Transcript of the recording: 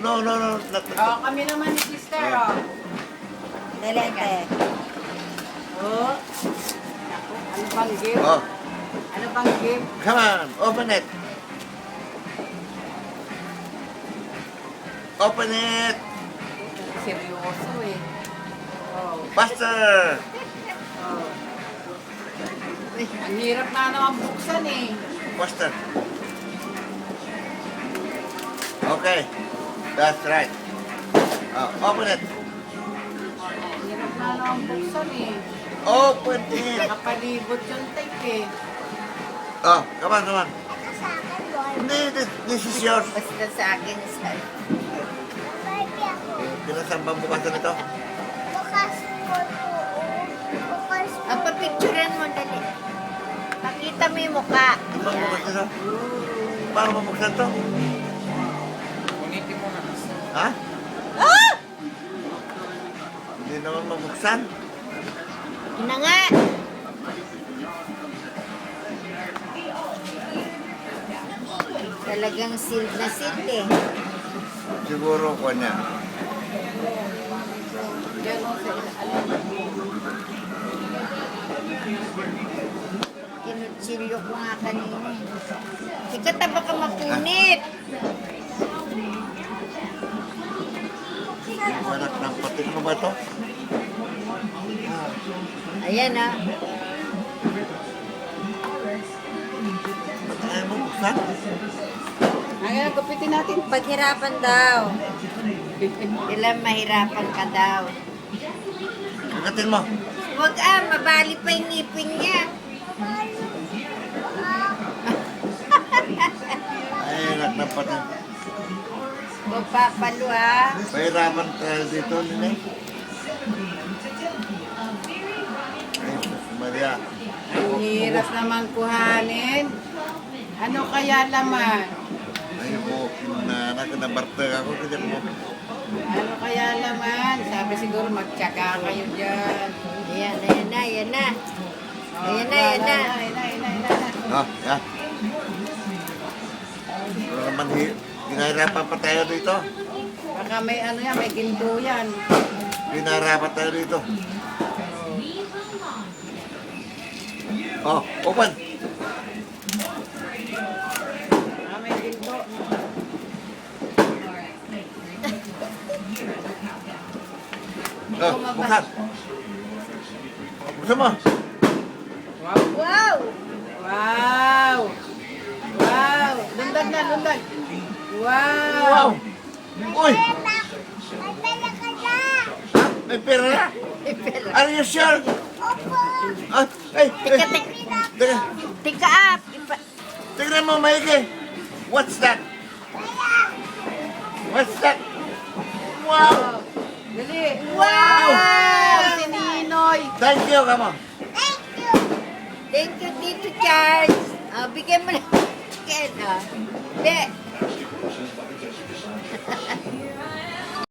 No, no, no. Oh, kami naman ni sister, oh. Dalente. Oh. Naku, ano bang gift? Oh, Ano bang gift? come on. Open it. Open it. Seryoso eh. Oh. Faster. Oh. Ang hirap na naman buksan eh. Faster. Okay. That's right. Open it. Ang hirap na naman buksan eh. Open it. Nakapalibot yung tape eh. Oh, come on, come on. Hindi, this is yours. Basta sa akin, sir. Pinasambang bukasan ito. Bukas ko to. Bukas ko. Ang papicturean mo, dali. Pakita mo yung mukha. Ang bukas nito. Paano mabuksan to? Unitin mo na. Ha? Ah! Hindi naman mabuksan. Yun na nga. Talagang sealed na sealed eh. Siguro ko niya. Yan o sa alam. Kinutsilyo ko nga kanina. Ika taba ka mapunit. Yung anak ng patik mo ba ito? Ayan ah. Ba't ayaw mo buksan? Ngayon, gupitin natin. Paghirapan daw. Kailan mahirapan ka daw. Kagatin mo. Huwag ah, mabali pa yung ngipin niya. Ay, anak ng patik. Huwag papalo ah. Pahirapan tayo dito, Nene. Ay, Maria. Ang hirap naman kuhanin. Ano kaya laman? Ay, mo, anak na bartag ako. Kaya mo. Ano kaya laman? Sabi siguro magtyaga kayo dyan. Ayan, ayan na, ayan na. Ayan na, ayan na. Ayan na, ayan na, ayan na. Ah, yan. Pero naman, ginahirapan pa tayo dito. Baka may ano yan, may ginto yan. Ginahirapan tayo dito. Oh, open. Ah, may ginto. Oh, buksan. Buksan mo. Wow. Wow! Wow! Wow! Lundag na, lundag. Wow! Wow! Uy! May pala ka na. Ha? May pera na? Are you sure? Opo. Ah, ay, Tika, ay, tika. teka, Tika up. tignan mo, maigi. What's that? What's that? Wow! Dali! Wow! Si Ninoy! Thank you, come on. Thank you. Thank you, Tito Charles. Bigyan mo na. Bigyan, ah. Hindi.